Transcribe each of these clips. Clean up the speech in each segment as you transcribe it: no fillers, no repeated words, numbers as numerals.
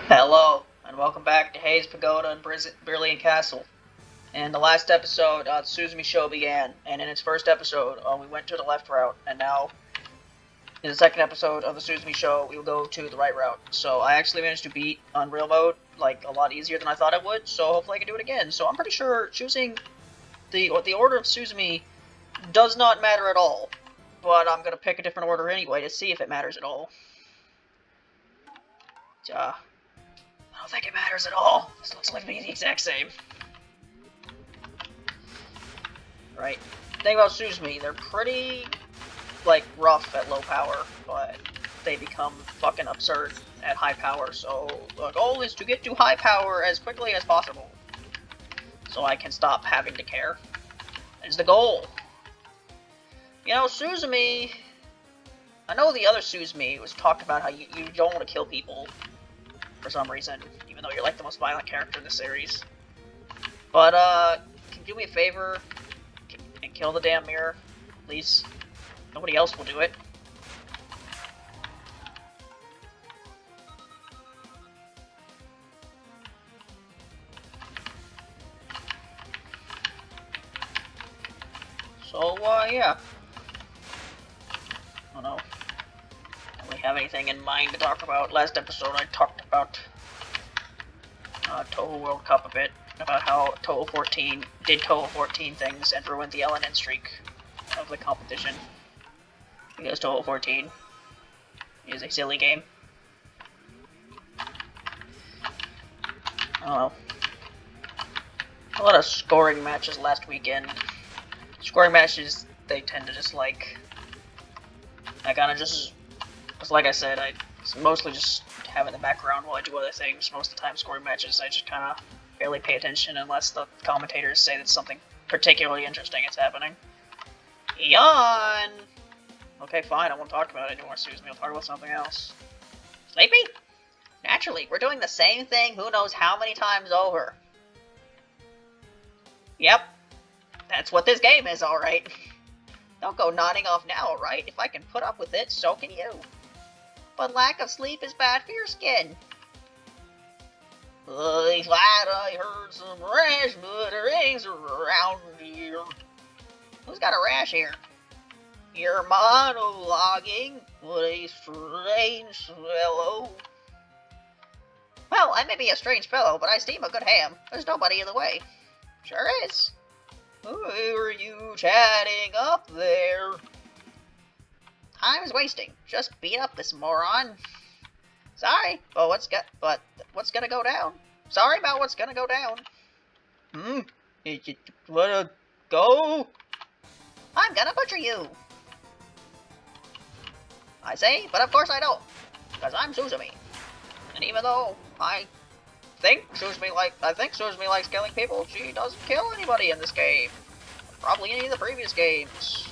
Hello, and welcome back to Hayes Pagoda and Brilliant Castle. In the last episode, the Suzumi Show began, and in its first episode, we went to the left route, and now, in the second episode of the Suzumi Show, we will go to the right route. So I actually managed to beat Unreal Mode, like, a lot easier than I thought I would, so hopefully I can do it again. So I'm pretty sure choosing the order of Suzumi does not matter at all, but I'm gonna pick a different order anyway to see if it matters at all. I don't think it matters at all. This looks like the exact same. Right. The thing about Suzumi, they're pretty, like, rough at low power, but they become fucking absurd at high power, so the goal is to get to high power as quickly as possible. So I can stop having to care. That's the goal. You know, Suzumi... I know the other Suzumi was talked about how you don't want to kill people for some reason, even though you're like the most violent character in the series. But, can you do me a favor and kill the damn mirror, please? Nobody else will do it. So, yeah. I don't know. I don't really have anything in mind to talk about. Last episode I talked about Toho World Cup a bit, about how Toho 14 did Toho 14 things and ruined the Len'en streak of the competition. Because Toho 14 is a silly game. I don't know. A lot of scoring matches last weekend. Scoring matches, they tend to just like... I kinda just like I said, I mostly just have in the background while I do other things. Most of the time, scoring matches, I just kinda barely pay attention unless the commentators say that something particularly interesting is happening. Yawn! Okay, fine, I won't talk about it anymore, Susan. I'll talk about something else. Sleepy? Naturally, we're doing the same thing who knows how many times over. Yep. That's what this game is, alright. Don't go nodding off now, alright? If I can put up with it, so can you. But lack of sleep is bad for your skin. I thought I heard some rash mutterings around here. Who's got a rash here? You're monologuing? What a strange fellow. Well, I may be a strange fellow, but I steam a good ham. There's nobody in the way. Sure is. Who are you chatting up there? Time is wasting. Just beat up this moron. Sorry, but what's gonna go down? Sorry about what's gonna go down. You wanna go? I'm gonna butcher you. I say, but of course I don't, because I'm Suzumi. And even though I think Suzumi likes killing people, she doesn't kill anybody in this game. Probably any of the previous games.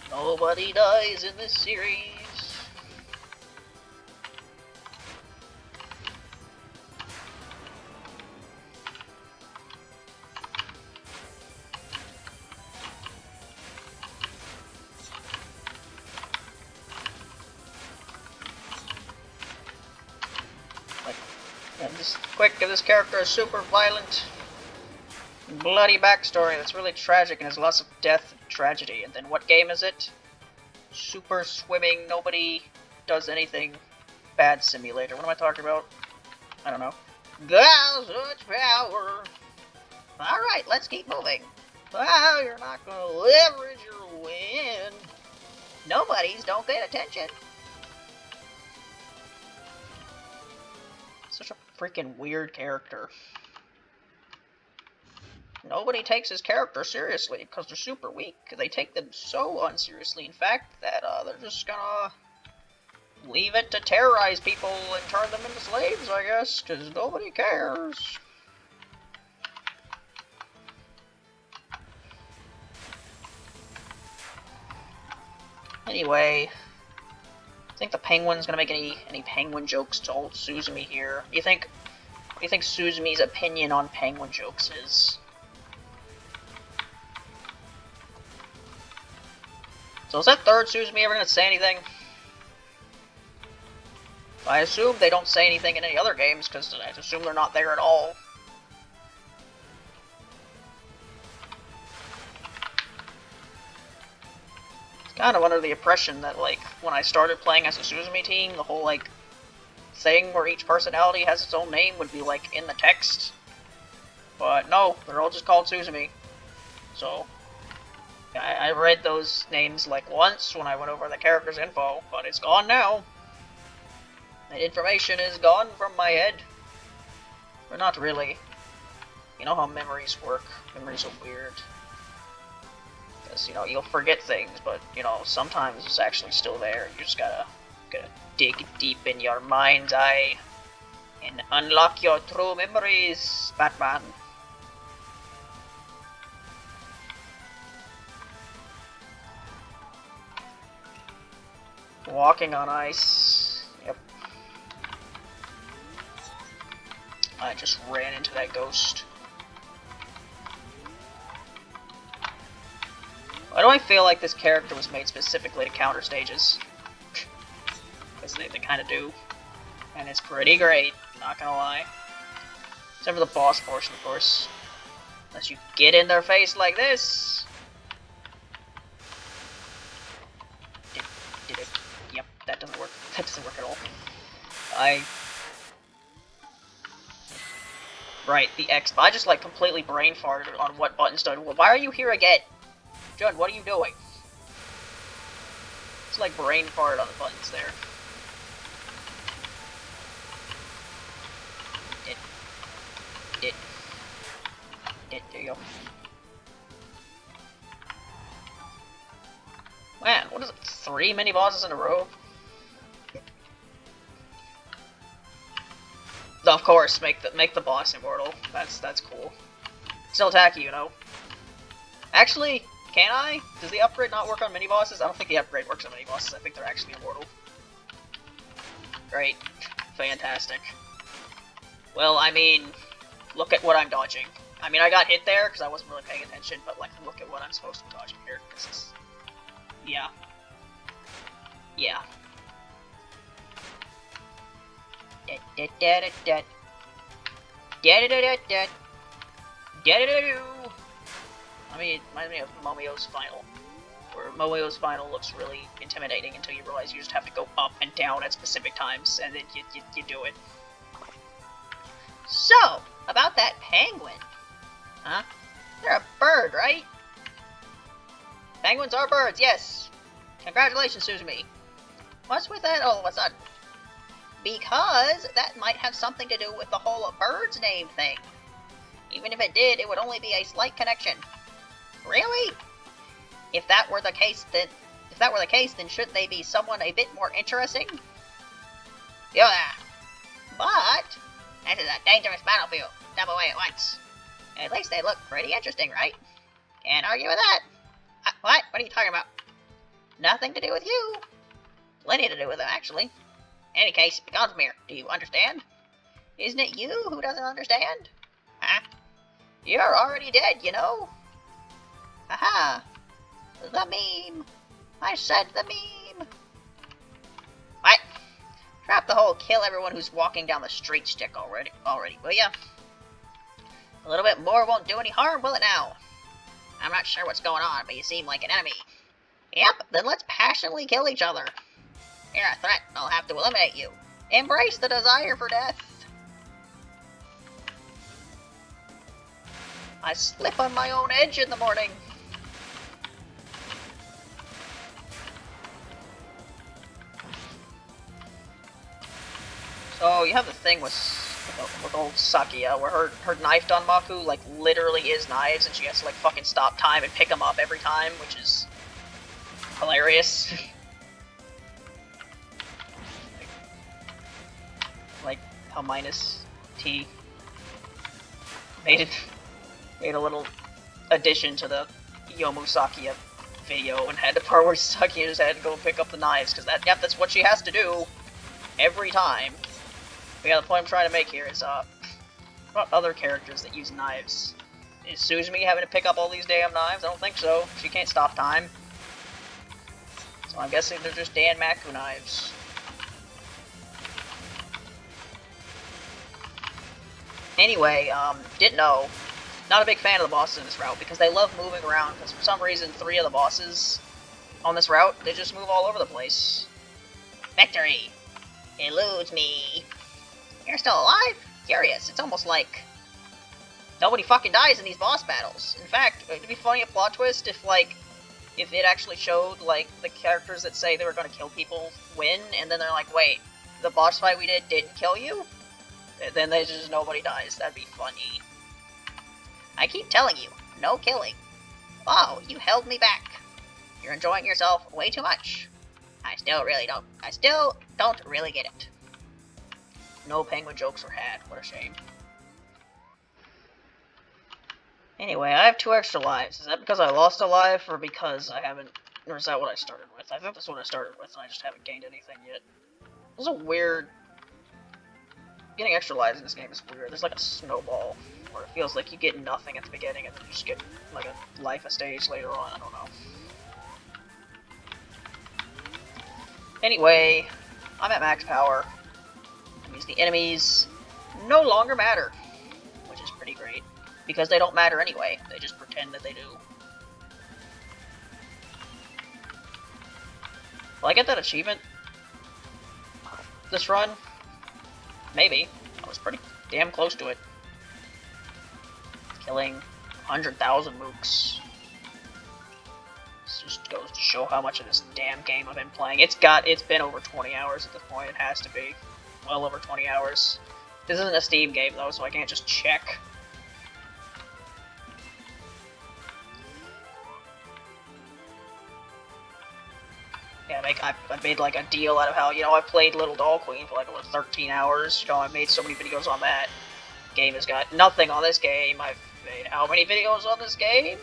Nobody dies in this series. Give this character a super violent, bloody backstory that's really tragic and has lots of death and tragedy. And then what game is it? Super swimming, nobody does anything bad simulator. What am I talking about? I don't know. Got such power. Alright, let's keep moving. Well, you're not gonna leverage your win. Nobodies don't pay attention. Such a freaking weird character. Nobody takes his character seriously because they're super weak. They take them so unseriously, in fact, that they're just gonna leave it to terrorize people and turn them into slaves, I guess, because nobody cares. Anyway, I think the penguin's gonna make any penguin jokes to old Suzumi here. What do you think Suzumi's opinion on penguin jokes is? So is that third Suzumi ever gonna say anything? I assume they don't say anything in any other games, because I assume they're not there at all. Kind of under the impression that, like, when I started playing as a Suzumi team, the whole, like, thing where each personality has its own name would be, like, in the text. But no, they're all just called Suzumi. So, I read those names, like, once when I went over the character's info, but it's gone now. That information is gone from my head. But not really. You know how memories work. Memories are weird. You know, you'll forget things, but, you know, sometimes it's actually still there. You just gotta dig deep in your mind's eye and unlock your true memories, Batman. Walking on ice. Yep. I just ran into that ghost. Why do I feel like this character was made specifically to counter stages? Because they kind of do. And it's pretty great, not gonna lie. Except for the boss portion, of course. Unless you get in their face like this. Did it? Yep, that doesn't work. That doesn't work at all. Right, the X. I just, like, completely brain farted on what buttons do. Why are you here again? Judd, what are you doing? It's like brain fart on the buttons there. There you go. Man, what is it? 3 mini bosses in a row? Of course, make the boss immortal. That's cool. Still tacky, you know. Actually, can I? Does the upgrade not work on mini bosses? I don't think the upgrade works on mini bosses. I think they're actually immortal. Great. Fantastic. Well, I mean, look at what I'm dodging. I mean, I got hit there because I wasn't really paying attention, but, like, look at what I'm supposed to be dodging here. This is... Yeah. Yeah. I mean, it reminds me of Momio's Final, where Momio's Final looks really intimidating until you realize you just have to go up and down at specific times, and then you do it. So, about that penguin. Huh? They're a bird, right? Penguins are birds, yes. Congratulations, Suzumi. What's with that? Oh, what's that? Because that might have something to do with the whole bird's name thing. Even if it did, it would only be a slight connection. Really? If that were the case, then shouldn't they be someone a bit more interesting? Yeah. But this is a dangerous battlefield. Step away at once. At least they look pretty interesting, right? Can't argue with that. What? What are you talking about? Nothing to do with you. Plenty to do with them, actually. In any case, begone from here. Do you understand? Isn't it you who doesn't understand? Huh? You're already dead, you know? Aha! The meme! I said the meme! What? Drop the whole kill everyone who's walking down the street stick already, will ya? A little bit more won't do any harm, will it now? I'm not sure what's going on, but you seem like an enemy. Yep, then let's passionately kill each other. You're a threat, I'll have to eliminate you. Embrace the desire for death. I slip on my own edge in the morning. So you have the thing with old Sakia, where her knife Danmaku, like, literally is knives, and she has to, like, fucking stop time and pick them up every time, which is hilarious. like how minus T made a little addition to the Yomu Sakia video and had the part where Sakia just had to go pick up the knives, because that's what she has to do every time. But yeah, the point I'm trying to make here is, about other characters that use knives. Is Suzumi having to pick up all these damn knives? I don't think so. She can't stop time. So I'm guessing they're just Dan Maku knives. Anyway, didn't know. Not a big fan of the bosses in this route because they love moving around. Because for some reason, 3 of the bosses on this route, they just move all over the place. Victory! Eludes me. You're still alive? Curious. It's almost like nobody fucking dies in these boss battles. In fact, it'd be funny, a plot twist if it actually showed, like, the characters that say they were gonna kill people win, and then they're like, wait, the boss fight we didn't kill you? And then there's just nobody dies. That'd be funny. I keep telling you, no killing. Oh, you held me back. You're enjoying yourself way too much. I still don't really get it. No penguin jokes were had. What a shame. Anyway, I have 2 extra lives. Is that because I lost a life, or because I haven't... Or is that what I started with? I think that's what I started with, and I just haven't gained anything yet. This is a weird... Getting extra lives in this game is weird. There's like a snowball, where it feels like you get nothing at the beginning, and then you just get, like, a life a stage later on. I don't know. Anyway, I'm at max power. That means the enemies no longer matter, which is pretty great. Because they don't matter anyway. They just pretend that they do. Will I get that achievement this run? Maybe. I was pretty damn close to it. Killing 100,000 mooks. This just goes to show how much of this damn game I've been playing. It's been over 20 hours at this point. It has to be. Well over 20 hours. This isn't a Steam game though, so I can't just check. Yeah, I made like a deal out of how, you know, I played Little Doll Queen for like over 13 hours. You know, I made so many videos on that. Game has got nothing on this game. I've made how many videos on this game?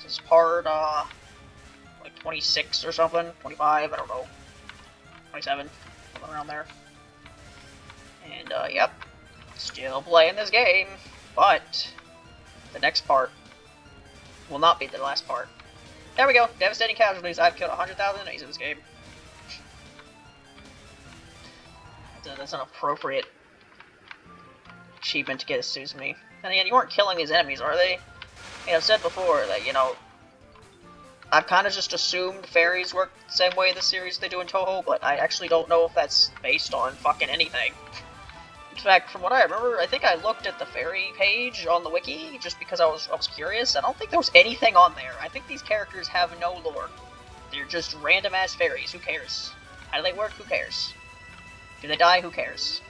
This is part, like 26 or something? 25? I don't know. 27? Something around there. And, yep. Still playing this game. But, the next part will not be the last part. There we go. Devastating casualties. I've killed 100,000 enemies in this game. That's an appropriate achievement to get a Suzumi. And again, you weren't killing these enemies, are they? I mean, I've said before that, you know, I've kind of just assumed fairies work the same way in the series they do in Toho, but I actually don't know if that's based on fucking anything. In fact, from what I remember, I think I looked at the fairy page on the wiki just because I was curious. I don't think there was anything on there. I think these characters have no lore. They're just random-ass fairies. Who cares? How do they work? Who cares? Do they die? Who cares?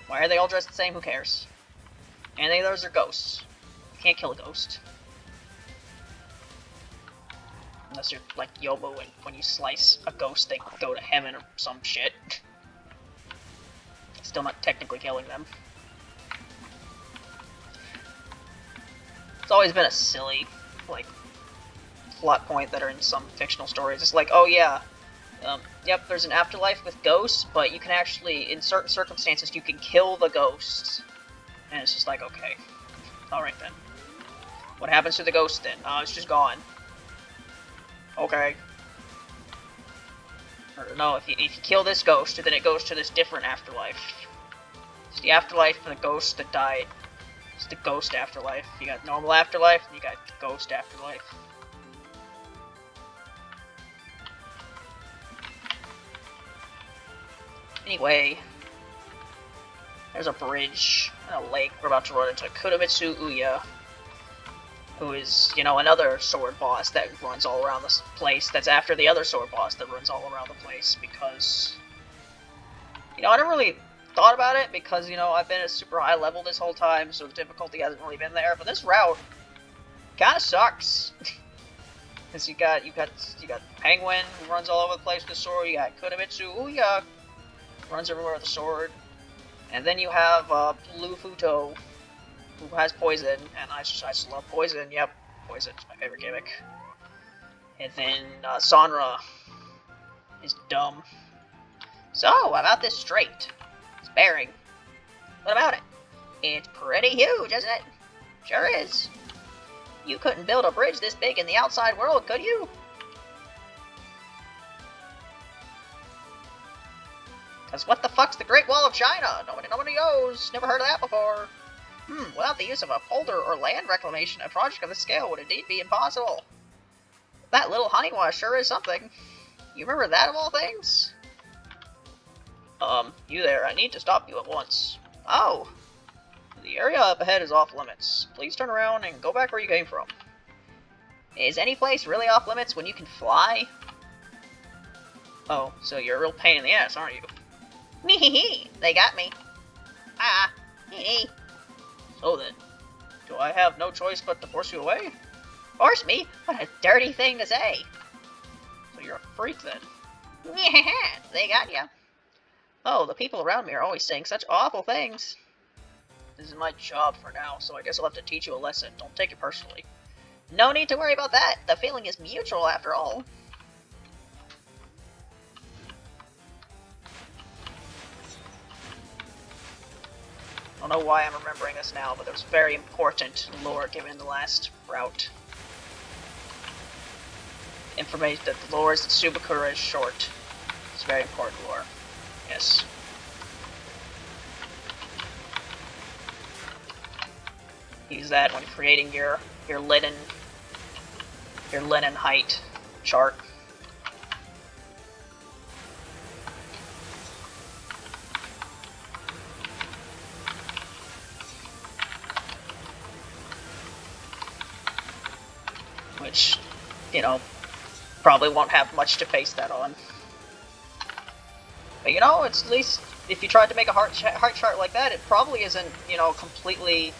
Why are they all dressed the same? Who cares? And they those are ghosts. You can't kill a ghost. Unless you're like Yobo and when you slice a ghost they go to heaven or some shit. Still not technically killing them. It's always been a silly, like, plot point that are in some fictional stories. It's like, oh yeah, yep, there's an afterlife with ghosts, but you can actually, in certain circumstances, you can kill the ghosts. And it's just like, okay, alright then. What happens to the ghost then? It's just gone. Okay. Or no, if you kill this ghost, then it goes to this different afterlife. It's the afterlife for the ghosts that died. It's the ghost afterlife. You got normal afterlife, and you got ghost afterlife. Anyway, there's a bridge and a lake. We're about to run into Kuramitsu Uya, who is, you know, another sword boss that runs all around this place. That's after the other sword boss that runs all around the place, because, you know, I never really thought about it, because, you know, I've been at super high level this whole time, so the difficulty hasn't really been there, but this route kinda sucks. Because you got Penguin, who runs all over the place with the sword, you got Kuramitsu Uya, runs everywhere with a sword, and then you have Blue Futo, who has poison, and I just love poison. Yep, poison is my favorite gimmick. And then Sonra is dumb. So, about this strait. It's bearing. What about it? It's pretty huge, isn't it? Sure is. You couldn't build a bridge this big in the outside world, could you? Because what the fuck's the Great Wall of China? Nobody knows. Never heard of that before. Without the use of a polder or land reclamation, a project of this scale would indeed be impossible. That little honeywash sure is something. You remember that of all things? You there, I need to stop you at once. Oh! The area up ahead is off limits. Please turn around and go back where you came from. Is any place really off limits when you can fly? Oh, so you're a real pain in the ass, aren't you? Hee, they got me. Ah, hee. So then, do I have no choice but to force you away? Force me? What a dirty thing to say. So you're a freak then? They got ya. Oh, the people around me are always saying such awful things. This is my job for now, so I guess I'll have to teach you a lesson. Don't take it personally. No need to worry about that. The feeling is mutual after all. I don't know why I'm remembering this now, but there's very important lore given in the last route. Information that the lore is that Subakura is short. It's very important lore. Yes. Use that when creating your Len'en height chart. Which, you know, probably won't have much to base that on. But you know, it's at least if you tried to make a heart chart like that, it probably isn't, you know, completely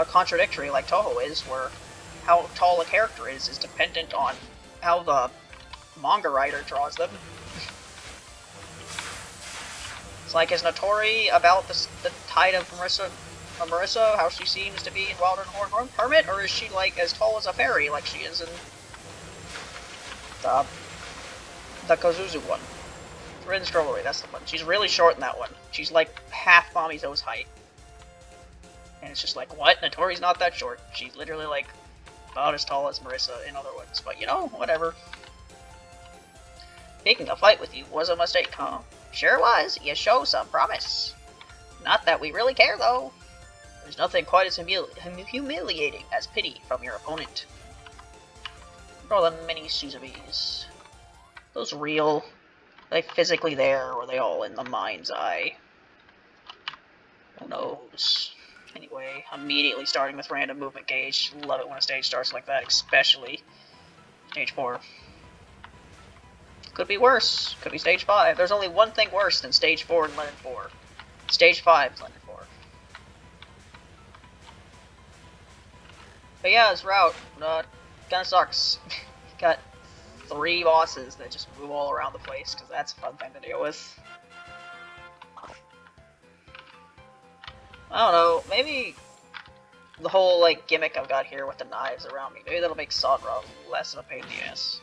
contradictory like Toho is, where how tall a character is dependent on how the manga writer draws them. It's like, is Notori about the height of Marissa, how she seems to be in Wild and Horn Hermit, or is she like as tall as a fairy like she is in the Kozuzu one? Rin's Strawberry, that's the one. She's really short in that one. She's like half Mamizo's height. And it's just like, what? Notori's not that short. She's literally like about as tall as Marissa in other ones. But you know, whatever. Picking a fight with you was a mistake, huh? Sure was. You show some promise. Not that we really care, though. There's nothing quite as humiliating as pity from your opponent. Nor the many Suzumis. Those real? Are they physically there, or are they all in the mind's eye? Who knows? Anyway, immediately starting with random movement gauge. Love it when a stage starts like that, especially stage 4. Could be worse. Could be stage 5. There's only one thing worse than stage 4 and Len'en 4. Stage 5 Len'en 4. But yeah, this route kinda sucks. Got 3 bosses that just move all around the place, because that's a fun thing to deal with. I don't know, maybe the whole like gimmick I've got here with the knives around me, maybe that'll make Sonra less of a pain in the ass.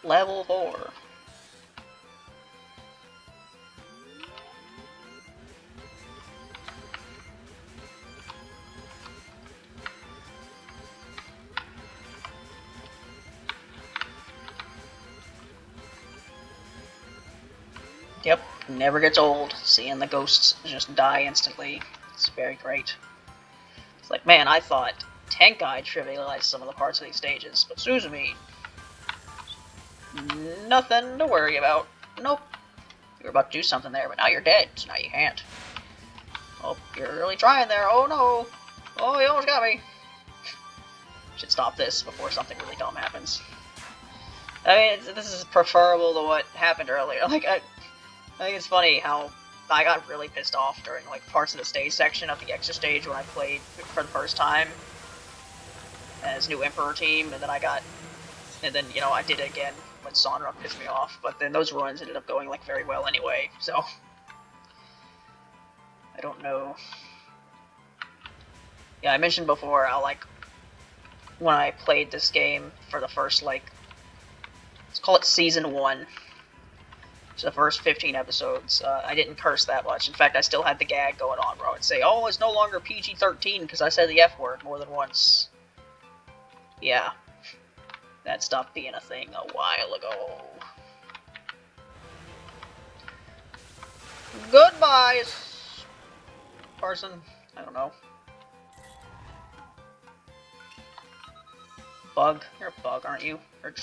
Level 4. Yep, never gets old. Seeing the ghosts just die instantly. It's very great. It's like, man, I thought Tenkai trivialized some of the parts of these stages, but Suzumi, nothing to worry about. Nope. You were about to do something there, but now you're dead, so now you can't. Oh, you're really trying there. Oh no. Oh, you almost got me. Should stop this before something really dumb happens. I mean, this is preferable to what happened earlier. Like, I think it's funny how I got really pissed off during like parts of the stage section of the extra stage when I played for the first time as new Emperor team, and then you know I did it again when Sonra pissed me off. But then those runs ended up going like very well anyway, so I don't know. Yeah, I mentioned before how like when I played this game for the first like, let's call it season 1. So the first 15 episodes, I didn't curse that much. In fact, I still had the gag going on where I would say, oh, it's no longer PG-13 because I said the F word more than once. Yeah. That stopped being a thing a while ago. Goodbye, person. I don't know. Bug. You're a bug, aren't you? Or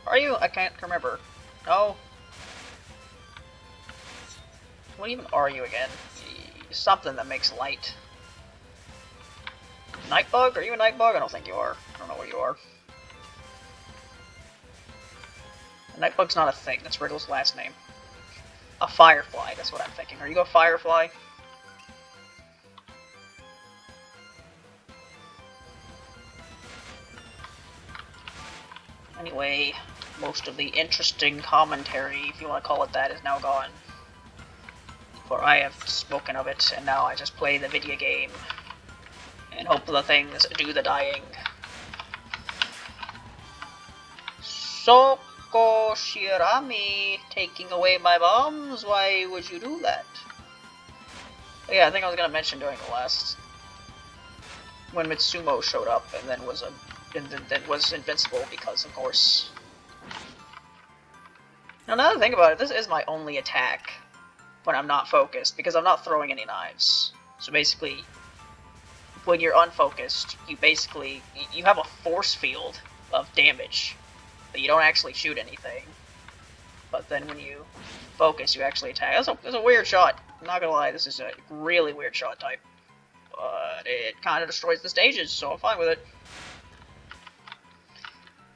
are you? I can't remember. No. What even are you again? Something that makes light. Night bug? Are you a night bug? I don't think you are. I don't know what you are. A night bug's not a thing. That's Riddle's last name. A firefly. That's what I'm thinking. Are you a firefly? Anyway, most of the interesting commentary, if you want to call it that, is now gone. For I have spoken of it, and now I just play the video game. And hope the things do the dying. Soko Shirami taking away my bombs? Why would you do that? But yeah, I think I was gonna mention during the last... when Mitsumo showed up and then was invincible because, of course... Now that I think about it, this is my only attack when I'm not focused, because I'm not throwing any knives. So basically, when you're unfocused, you have a force field of damage, but you don't actually shoot anything. But then when you focus, you actually attack. That's a weird shot. I'm not gonna lie, this is a really weird shot type. But it kind of destroys the stages, so I'm fine with it.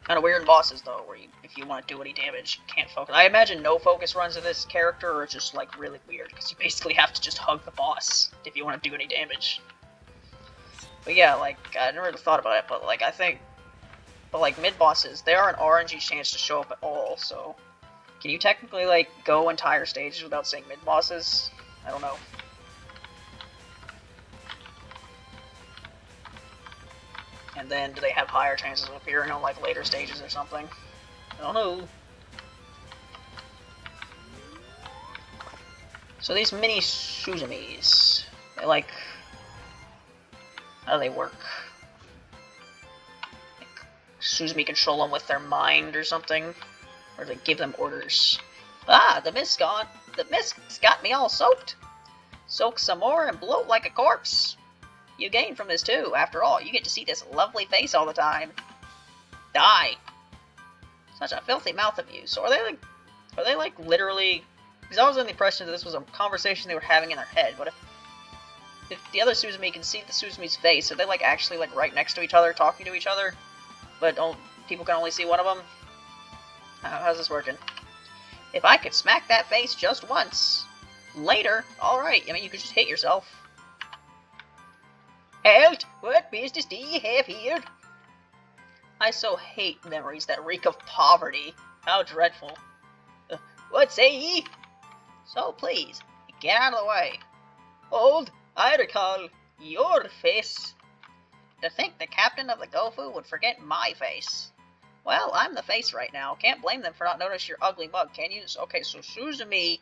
Kind of weird in bosses, though, where if you want to do any damage, you can't focus. I imagine no focus runs of this character are just, like, really weird, because you basically have to just hug the boss if you want to do any damage. But yeah, like, I never really thought about it, but, like, I think... But, like, mid-bosses, they are an RNG chance to show up at all, so... Can you technically, like, go entire stages without saying mid-bosses? I don't know. And then, do they have higher chances of appearing on, like, later stages or something? I don't know. So these mini Suzumis, they, like... How do they work? Like, Suzumi control them with their mind or something? Or they give them orders? Ah, the mist's gone. The mist's got me all soaked. Soak some more and bloat like a corpse. You gain from this too. After all, you get to see this lovely face all the time. Die. Such a filthy mouth of you. So are they like literally... Because I was under the impression that this was a conversation they were having in their head. But if the other Suzumi can see the Suzumi's face, are they like actually like right next to each other, talking to each other? But people can only see one of them? How's this working? If I could smack that face just once. Later. Alright. I mean, you could just hit yourself. Halt! What business do you have here? I so hate memories that reek of poverty. How dreadful. What say ye? So please, get out of the way. Hold, I recall your face. To think the captain of the Gofu would forget my face. Well, I'm the face right now. Can't blame them for not noticing your ugly mug, can you? Okay, so Suzumi...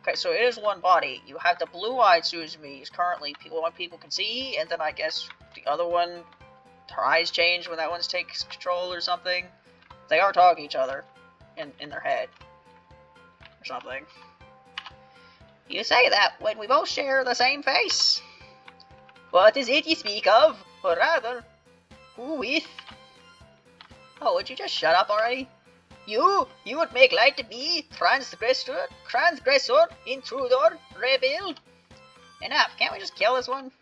Okay, so it is one body. You have the blue-eyed Suzumi is currently one people can see, and then I guess the other one, her eyes change when that one takes control or something. They are talking to each other in their head or something. You say that when we both share the same face. What is it you speak of? Or rather, who with? Oh, would you just shut up already? You would make light of me, transgressor, intruder, rebel. Enough, can't we just kill this one?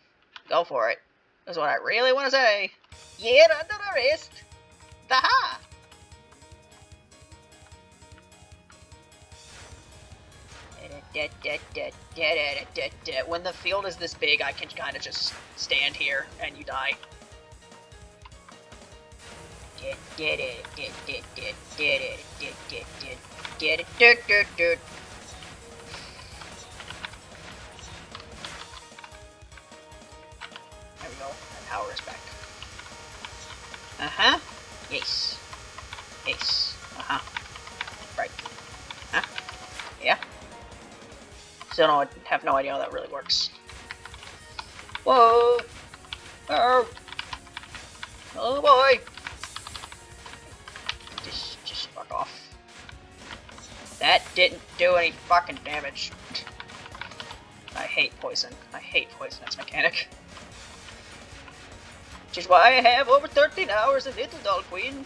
Go for it. That's what I really want to say. You're under arrest. Daha! When the field is this big, I can kind of just stand here and you die. Get it. There we go. And power is back. Uh-huh. Yes. Yes. Uh-huh. Right. Huh? Yeah. Still don't have no idea how that really works. Whoa! Oh! Oh boy! That didn't do any fucking damage. I hate poison. I hate poison as mechanic. Which is why I have over 13 hours of Little Doll Queen.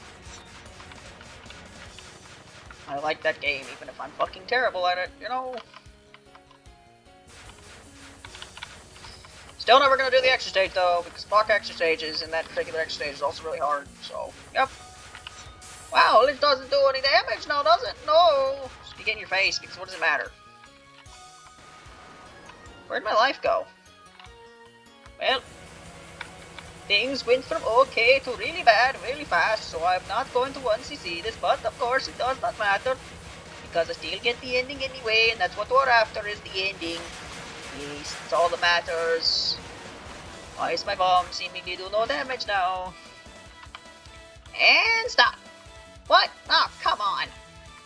I like that game, even if I'm fucking terrible at it, you know? Still never gonna do the extra stage, though, because fuck extra stages, and that particular extra stage is also really hard, so, yep. Wow, it doesn't do any damage now, does it? No! Just get in your face, because what does it matter? Where'd my life go? Well, things went from okay to really bad really fast, so I'm not going to 1cc this, but of course it does not matter, because I still get the ending anyway, and that's what we're after, is the ending. Yes, that's all that matters. Why is my bomb seemingly do no damage now? And stop! What? Oh, come on!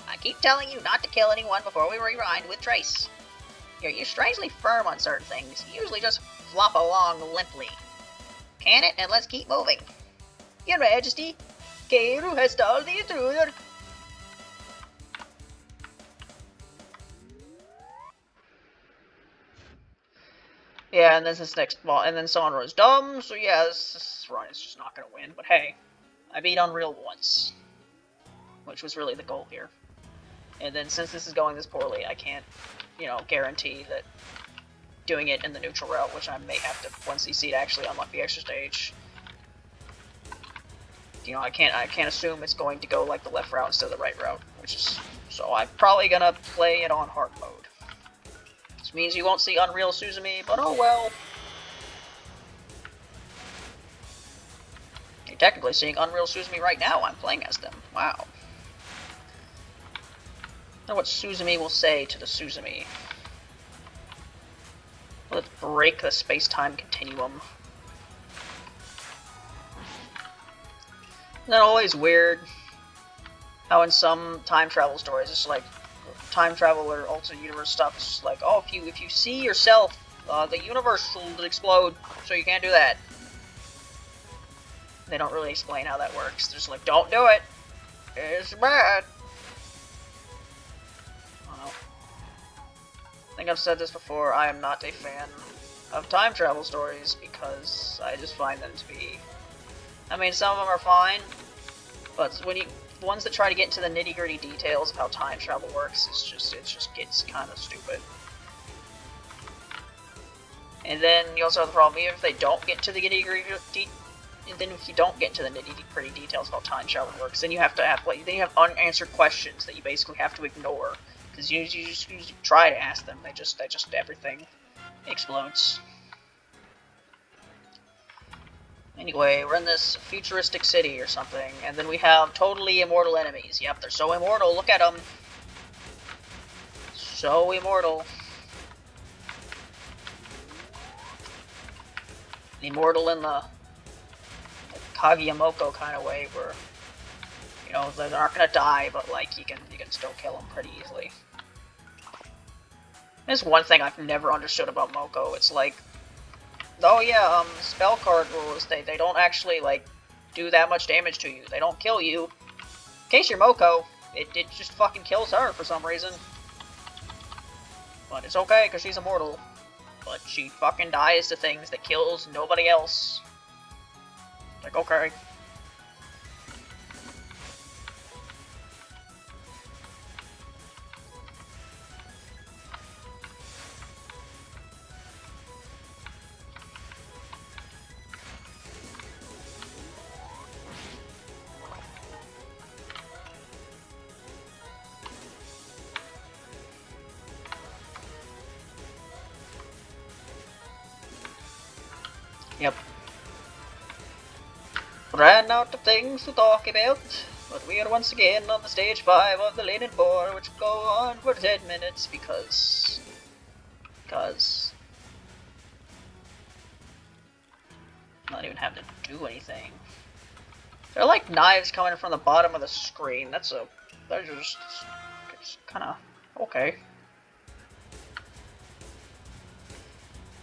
I keep telling you not to kill anyone before we rewind with Trace. You're strangely firm on certain things. You usually just flop along limply. Can it, and let's keep moving. Your Majesty, Keiru has stalled the intruder. Yeah, and then this next ball, and then Sonra is dumb, so yeah, this run is just not gonna win, but hey, I beat Unreal once, which was really the goal here. And then since this is going this poorly, I can't, you know, guarantee that doing it in the neutral route, which I may have to 1cc to actually unlock the extra stage. You know, I can't assume it's going to go like the left route instead of the right route, which is, so I'm probably gonna play it on hard mode. This means you won't see Unreal Suzumi, but oh well. You're technically seeing Unreal Suzumi right now. I'm playing as them. Wow. I wonder what Suzumi will say to the Suzumi. Let's break the space-time continuum. Isn't that always weird? How in some time travel stories, it's like time travel or alternate universe stuff. It's just like, oh, if you see yourself, the universe will explode, so you can't do that. They don't really explain how that works. They're just like, don't do it. It's bad. I think I've said this before, I am not a fan of time travel stories because I just find them to be... I mean, some of them are fine, but when you... ones that try to get into the nitty-gritty details of how time travel works, it just gets kind of stupid. And then you also have the problem, even if they don't get to the nitty-gritty and then if you don't get to the nitty-gritty details of how time travel works, then you have to have, like, then you have unanswered questions that you basically have to ignore. Because you just try to ask them, they just everything explodes. Anyway, we're in this futuristic city or something, and then we have totally immortal enemies. Yep, they're so immortal, look at them. So immortal. Immortal in the Kageyamoko kind of way, where, you know, they're not gonna die, but like you can still kill them pretty easily. There's one thing I've never understood about Moko. It's like, oh yeah, spell card rules, they don't actually like do that much damage to you. They don't kill you. In case you're Moko, it just fucking kills her for some reason. But it's okay because she's immortal. But she fucking dies to things that kills nobody else. Like, okay. Yep. Ran out of things to talk about, but we are once again on the stage 5 of the Len'en Boar, which will go on for 10 minutes because not even have to do anything. They're like knives coming from the bottom of the screen. They're just it's kind of okay.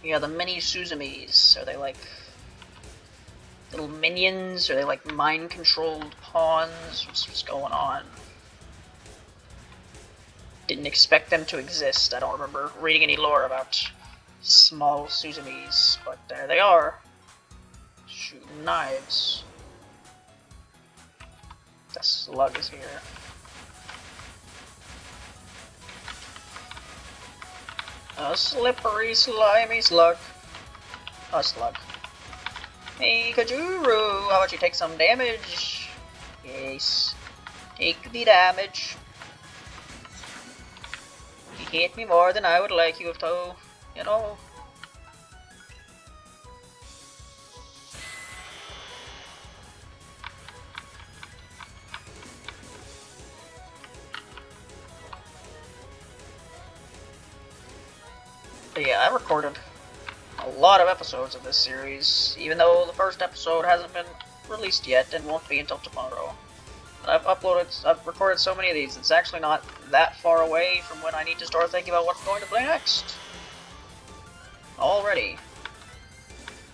Yeah, the mini Suzumis. Are they like little minions? Are they like mind-controlled pawns? What's going on? didn't expect them to exist. I don't remember reading any lore about small Suzumis, but there they are. Shooting knives. The slug is here. A slippery, slimy slug. A slug. Hey, Kajuru, how about you take some damage? Yes. Take the damage. You hit me more than I would like you to, you know. But yeah, I recorded a lot of episodes of this series, even though the first episode hasn't been released yet and won't be until tomorrow. But I've recorded so many of these, it's actually not that far away from when I need to start thinking about what I'm going to play next. Already.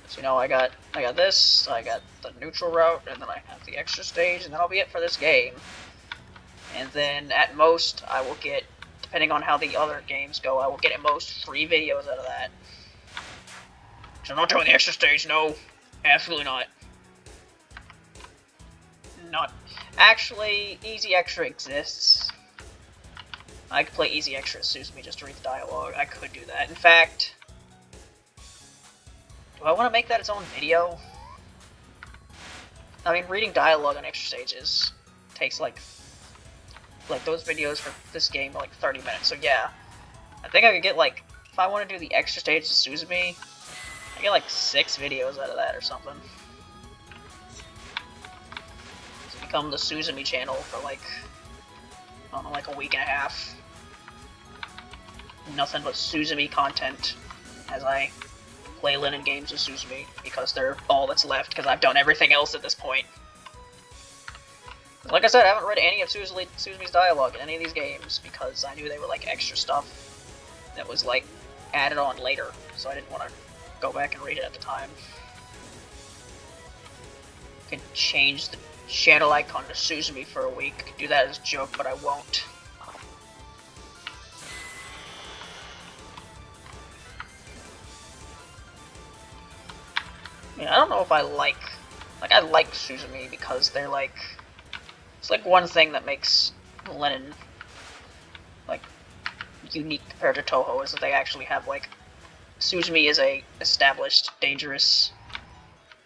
So, you know, I got this, I got the neutral route, and then I have the extra stage, and that'll be it for this game. And then, at most, I will get, depending on how the other games go, I will get at most 3 videos out of that. So I'm not doing the extra stage, no. Absolutely not. Not. Actually, Easy Extra exists. I could play Easy Extra as Suzumi just to read the dialogue. I could do that. In fact, do I want to make that its own video? I mean, reading dialogue on extra stages takes like those videos for this game are like 30 minutes. So yeah, I think I could get like, if I want to do the extra stage to Suzumi, I get like 6 videos out of that or something. To become the Suzumi channel for like, I don't know, like a week and a half. Nothing but Suzumi content as I play Len'en games with Suzumi, because they're all that's left, because I've done everything else at this point. Like I said, I haven't read any of Suzumi's dialogue in any of these games, because I knew they were like extra stuff that was like added on later, so I didn't want to go back and read it at the time. I can change the channel icon to Suzumi for a week. I could do that as a joke, but I won't. Yeah, I don't know if I like Suzumi because they're like, it's like one thing that makes Len'en like unique compared to Toho is that they actually have like, Suzumi is a established, dangerous,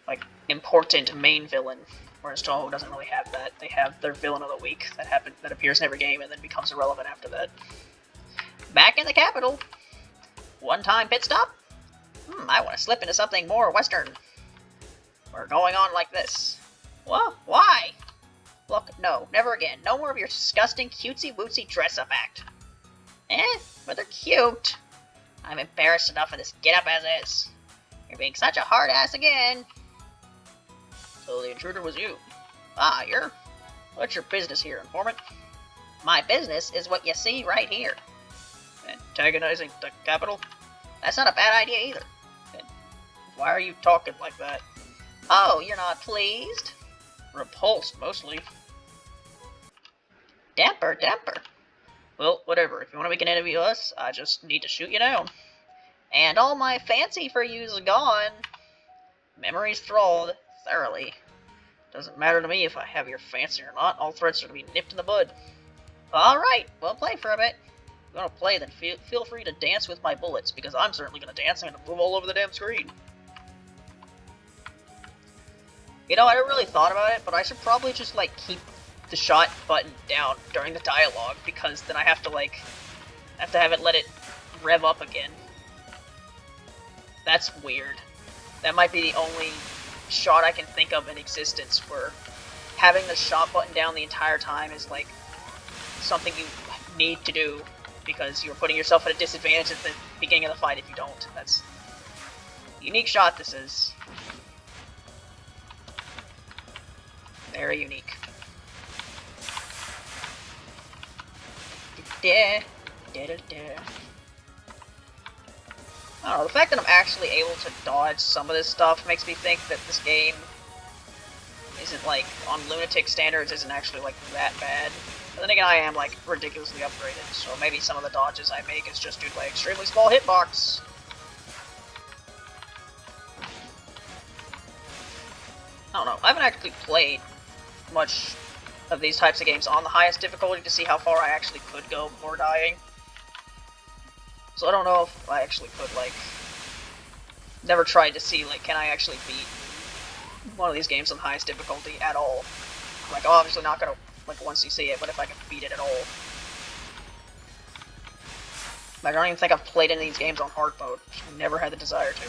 like important main villain, whereas Toho doesn't really have that. They have their villain of the week that appears in every game and then becomes irrelevant after that. Back in the capital, one-time pit stop. I want to slip into something more Western. We're going on like this. Well, why? Look, no, never again. No more of your disgusting cutesy-wootsy dress-up act. But they're cute. I'm embarrassed enough of this get-up as is. You're being such a hard-ass again. So the intruder was you. Ah, what's your business here, informant? My business is what you see right here. Antagonizing the capital? That's not a bad idea either. And why are you talking like that? Oh, you're not pleased? Repulsed, mostly. Damper. Well, whatever. If you want to make an enemy of us, I just need to shoot you down. And all my fancy for you's gone. Memories thralled thoroughly. Doesn't matter to me if I have your fancy or not. All threats are to be nipped in the bud. Alright, we'll play for a bit. If you want to play, then feel free to dance with my bullets, because I'm certainly going to dance. I'm going to move all over the damn screen. You know, I never really thought about it, but I should probably just, like, keep the shot button down during the dialogue, because then I have to, like, have it let it rev up again. That's weird. That might be the only shot I can think of in existence where having the shot button down the entire time is, like, something you need to do, because you're putting yourself at a disadvantage at the beginning of the fight if you don't. That's a unique shot this is. Very unique. I don't know, the fact that I'm actually able to dodge some of this stuff makes me think that this game isn't, like, on lunatic standards, isn't actually, like, that bad. But then again, I am, like, ridiculously upgraded, so maybe some of the dodges I make is just due to my extremely small hitbox. I don't know. I haven't actually played much of these types of games on the highest difficulty to see how far I actually could go before dying. So I don't know if I actually could, like... Never tried to see, like, can I actually beat one of these games on the highest difficulty at all. Like, obviously not gonna, like, once you see it, but if I can beat it at all. Like, I don't even think I've played any of these games on hard mode. Never had the desire to.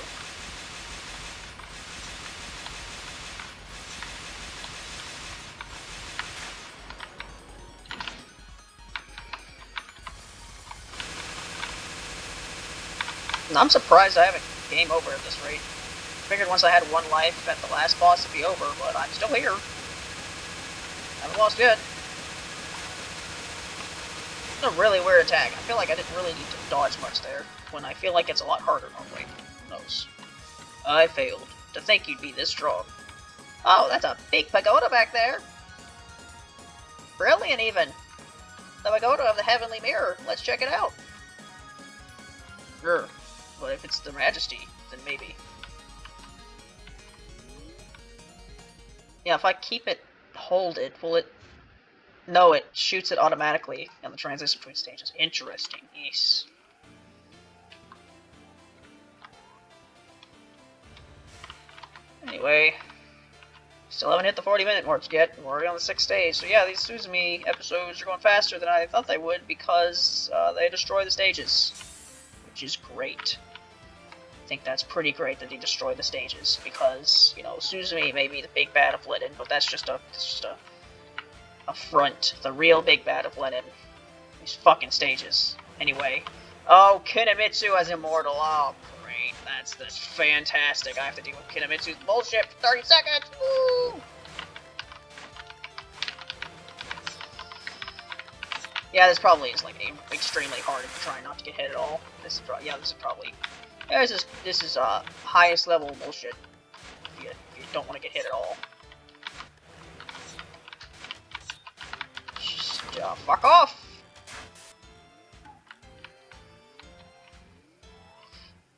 And I'm surprised I haven't game over at this rate. Figured once I had one life at the last boss it'd be over, but I'm still here. Haven't lost yet. It's a really weird attack. I feel like I didn't really need to dodge much there, when I feel like it's a lot harder normally. Who knows? I failed. To think you'd be this strong. Oh, that's a big pagoda back there! Brilliant, even! The pagoda of the Heavenly Mirror. Let's check it out. Sure. But if it's the Majesty, then maybe. Yeah, if I keep it, hold it, will it... No, it shoots it automatically on the transition between stages. Interesting, yes. Anyway, still haven't hit the 40-minute mark yet. We're already on the 6th stage. So yeah, these Suzumi episodes are going faster than I thought they would because they destroy the stages. Which is great. I think that's pretty great that they destroy the stages, because, you know, Suzumi may be the big bad of Len'en, but that's just a front. The real big bad of Len'en. These fucking stages. Anyway. Oh, Kinomitsu as immortal. Oh, great. That's fantastic. I have to deal with Kinomitsu's bullshit for 30 seconds. Woo! Yeah, this probably is, like, extremely hard if you're trying not to get hit at all. This is probably, yeah, this is probably... Yeah, this is highest level bullshit. If you don't want to get hit at all. Just, fuck off!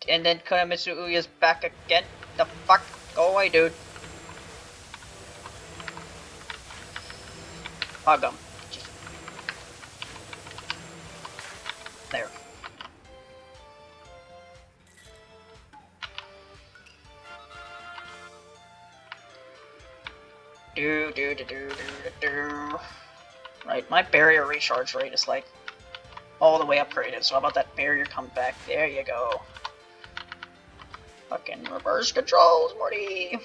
And then Kinomitsu Uya's back again. The fuck? Go away, dude. Hug him. There. Right, my barrier recharge rate is like all the way upgraded, so how about that barrier come back? There you go. Fucking reverse controls, Morty!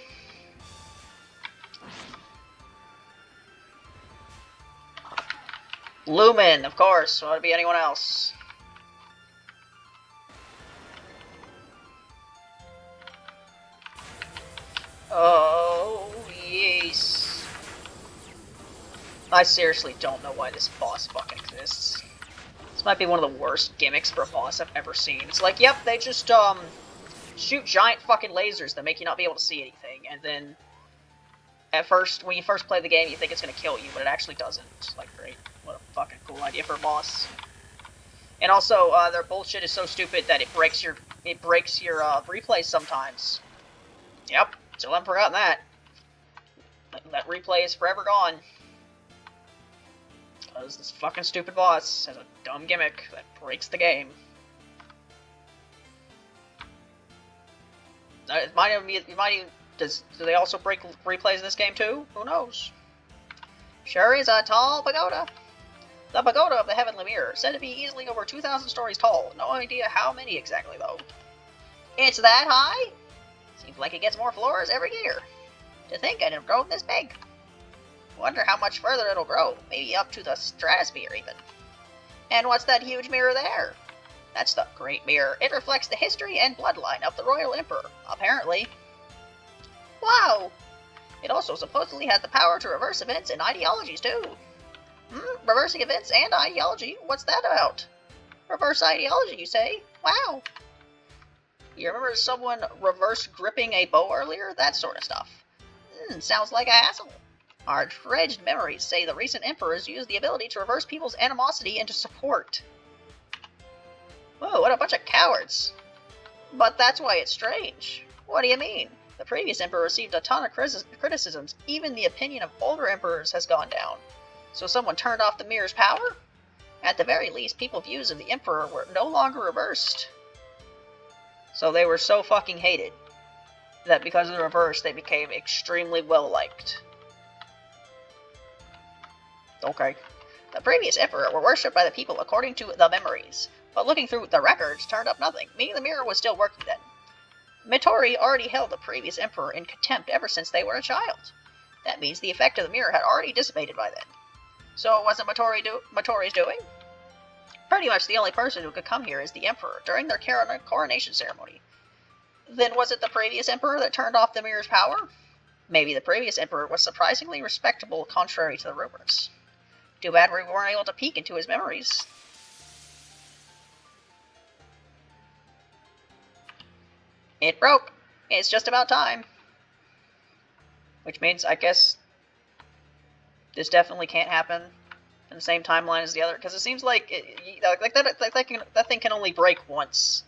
Lumen, of course, why would it be anyone else? Oh, yes. I seriously don't know why this boss fucking exists. This might be one of the worst gimmicks for a boss I've ever seen. It's like, yep, they just, shoot giant fucking lasers that make you not be able to see anything, and then at first, when you first play the game, you think it's gonna kill you, but it actually doesn't. It's like, great. What a fucking cool idea for a boss. And also, their bullshit is so stupid that it breaks your replays sometimes. Yep, still haven't forgotten that. That replay is forever gone. Because this fucking stupid boss has a dumb gimmick that breaks the game. It might even do they also break replays in this game too? Who knows? Sure is a tall pagoda. The pagoda of the Heavenly Mirror, said to be easily over 2,000 stories tall. No idea how many exactly, though. It's that high? Seems like it gets more floors every year. To think it had grown this big. Wonder how much further it'll grow. Maybe up to the stratosphere, even. And what's that huge mirror there? That's the Great Mirror. It reflects the history and bloodline of the Royal Emperor, apparently. Wow! It also supposedly has the power to reverse events and ideologies, too. Reversing events and ideology? What's that about? Reverse ideology, you say? Wow! You remember someone reverse gripping a bow earlier? That sort of stuff. Sounds like a hassle. Our dredged memories say the recent emperors used the ability to reverse people's animosity into support. Whoa, what a bunch of cowards. But that's why it's strange. What do you mean? The previous emperor received a ton of criticisms. Even the opinion of older emperors has gone down. So someone turned off the mirror's power? At the very least, people's views of the emperor were no longer reversed. So they were so fucking hated that because of the reverse, they became extremely well-liked. Okay. The previous emperor were worshipped by the people according to the memories, but looking through the records turned up nothing, meaning the mirror was still working then. Mitori already held the previous emperor in contempt ever since they were a child. That means the effect of the mirror had already dissipated by then. So what wasn't Mitori's doing? Pretty much the only person who could come here is the emperor during their coronation ceremony. Then was it the previous emperor that turned off the mirror's power? Maybe the previous emperor was surprisingly respectable contrary to the rumors. Too bad we weren't able to peek into his memories. It broke. It's just about time. Which means, I guess, this definitely can't happen in the same timeline as the other, because it seems like that thing can only break once.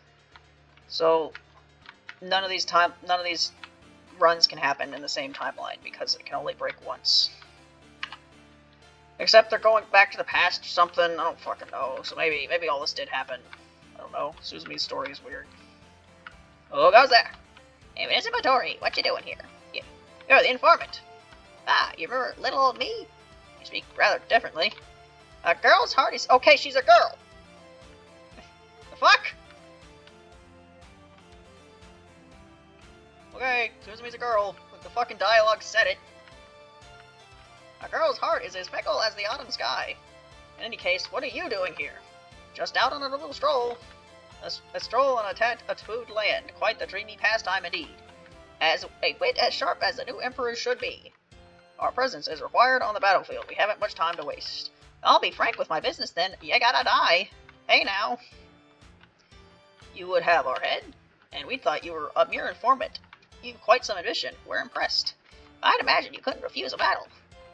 So none of these runs can happen in the same timeline because it can only break once. Except they're going back to the past or something. I don't fucking know. So maybe all this did happen. I don't know. Suzumi's story is weird. Who goes there? Hey, Mr. Mitori, what you doing here? You're the informant. Ah, you remember little old me? You speak rather differently. A girl's heart is... Okay, she's a girl. The fuck? Okay, Suzumi's a girl. The fucking dialogue said it. A girl's heart is as fickle as the autumn sky. In any case, what are you doing here? Just out on a little stroll. A stroll on a tattooed land. Quite the dreamy pastime indeed. As a wit as sharp as the new emperor should be. Our presence is required on the battlefield. We haven't much time to waste. I'll be frank with my business then. You gotta die. Hey now. You would have our head? And we thought you were a mere informant. You've quite some ambition. We're impressed. I'd imagine you couldn't refuse a battle.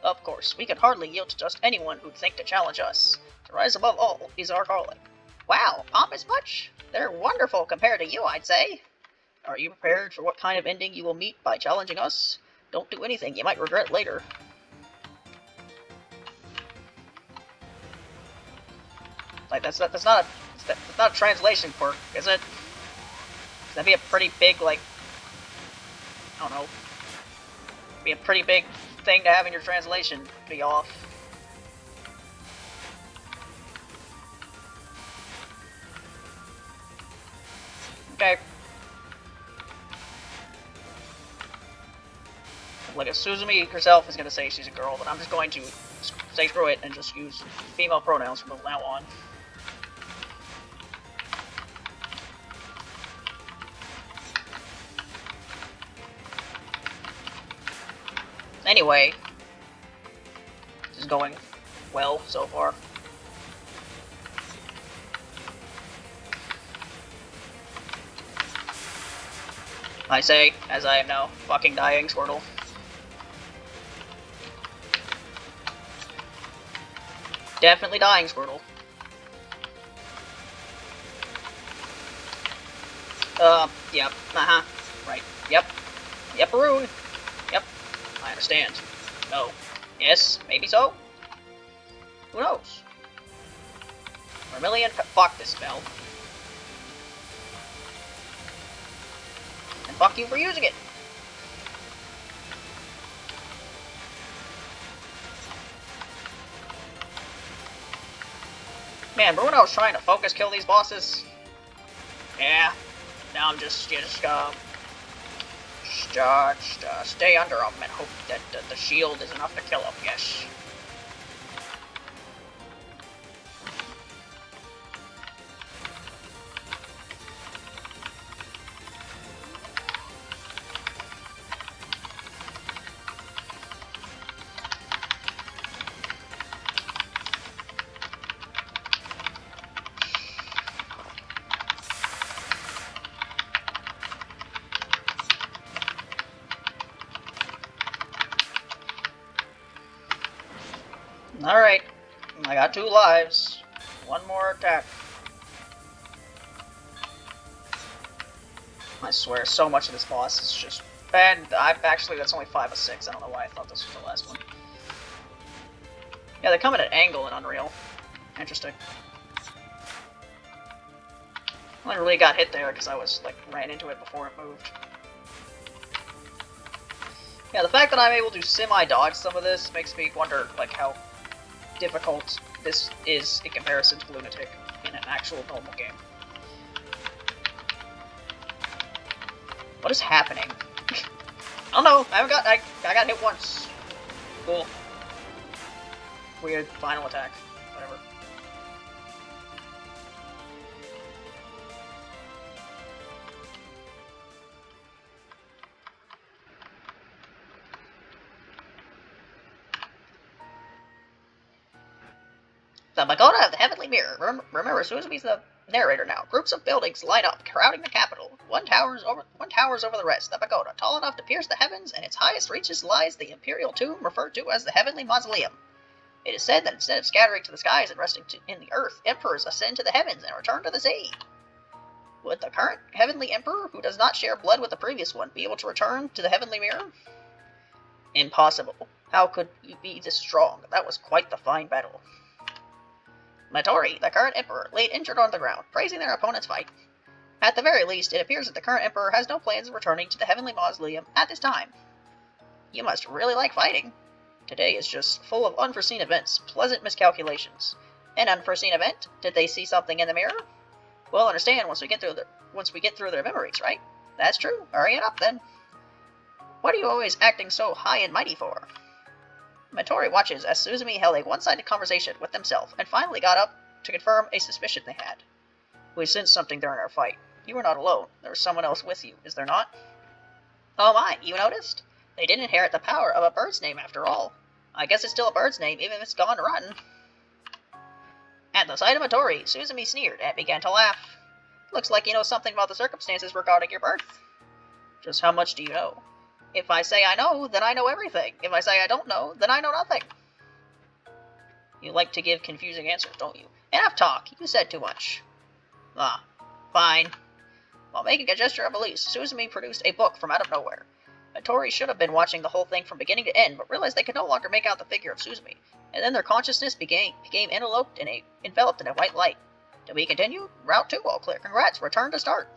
Of course, we could hardly yield to just anyone who'd think to challenge us. To rise above all is our calling. Wow, pompous much? They're wonderful compared to you, I'd say. Are you prepared for what kind of ending you will meet by challenging us? Don't do anything you might regret later. Like, that's not a translation quirk, is it? That'd be a pretty big, like, I don't know, be a pretty big thing to have in your translation to be off. Okay. Like, if Suzumi herself is going to say she's a girl, then I'm just going to say screw it and just use female pronouns from now on. Anyway, this is going well so far. I say, as I am now fucking dying, Squirtle. Definitely dying, Squirtle. Yep, right, yep, Arun, yep, I understand, no, yes, maybe so, who knows, Vermilion, fuck this spell, and fuck you for using it. Man, remember when I was trying to focus kill these bosses? Yeah. Now I'm just stay under them and hope that the shield is enough to kill them, yes. Alright. I got 2 lives. One more attack. I swear, so much of this boss is just... And that's only 5 of 6. I don't know why I thought this was the last one. Yeah, they come at an angle in Unreal. Interesting. I only really got hit there because I was, like, ran into it before it moved. Yeah, the fact that I'm able to semi-dodge some of this makes me wonder, like, how difficult this is in comparison to Lunatic in an actual normal game. What is happening? I don't know. I got hit once. Cool. Weird final attack. Whatever. The Pagoda of the Heavenly Mirror. Remember, Suzumi's the narrator now. Groups of buildings line up, crowding the capital. One towers over the rest. The pagoda, tall enough to pierce the heavens, and its highest reaches lies the imperial tomb referred to as the Heavenly Mausoleum. It is said that instead of scattering to the skies and resting in the earth, emperors ascend to the heavens and return to the sea. Would the current heavenly emperor, who does not share blood with the previous one, be able to return to the heavenly mirror? Impossible. How could you be this strong? That was quite the fine battle. Matori, the current emperor, laid injured on the ground, praising their opponent's fight. At the very least, it appears that the current emperor has no plans of returning to the Heavenly Mausoleum at this time. You must really like fighting. Today is just full of unforeseen events, pleasant miscalculations. An unforeseen event? Did they see something in the mirror? We'll understand once we get through their memories, right? That's true. Hurry it up, then. What are you always acting so high and mighty for? Matori watches as Suzumi held a one-sided conversation with themselves and finally got up to confirm a suspicion they had. We sensed something during our fight. You were not alone. There was someone else with you, is there not? Oh my, you noticed? They didn't inherit the power of a bird's name after all. I guess it's still a bird's name, even if it's gone rotten. At the sight of Matori, Suzumi sneered and began to laugh. Looks like you know something about the circumstances regarding your birth. Just how much do you know? If I say I know, then I know everything. If I say I don't know, then I know nothing. You like to give confusing answers, don't you? Enough talk. You said too much. Ah, fine. While making a gesture of release, Suzumi produced a book from out of nowhere. Matori should have been watching the whole thing from beginning to end, but realized they could no longer make out the figure of Suzumi, and then their consciousness became enveloped in a white light. Do we continue? Route 2 all clear. Congrats, return to start.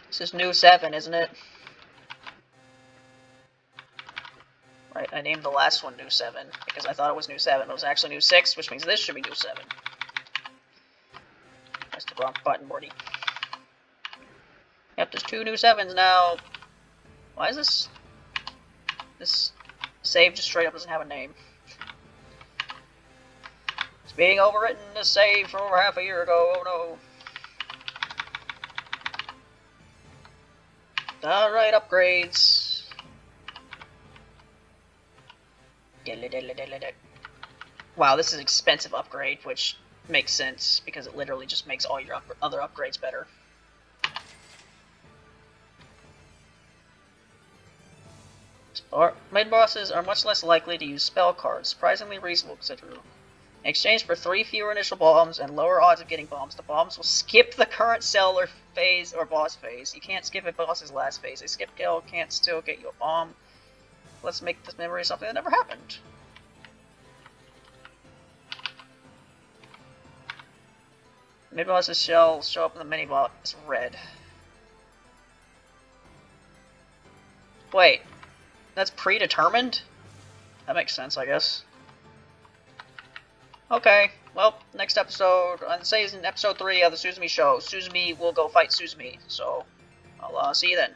This is New 7, isn't it? Right, I named the last one New 7, because I thought it was New 7. It was actually New 6, which means this should be New 7. That's the wrong button, Morty. Yep, there's 2 New 7s now. Why is this... This save just straight up doesn't have a name. It's being overwritten, this save from over half a year ago, oh no. Alright, upgrades. Wow, this is an expensive upgrade, which makes sense, because it literally just makes all your other upgrades better. Mid-bosses are much less likely to use spell cards, surprisingly reasonable, considering. In exchange for 3 fewer initial bombs and lower odds of getting bombs, the bombs will skip the current cell or phase or boss phase. You can't skip a boss's last phase. A skip kill can't still get you a bomb. Let's make this memory something that never happened. Mid-boss's shells show up in the mini-boss red. Wait, that's predetermined? That makes sense, I guess. Okay, well, next episode, on episode 3 of the Suzumi Show, Suzumi will go fight Suzumi, so I'll see you then.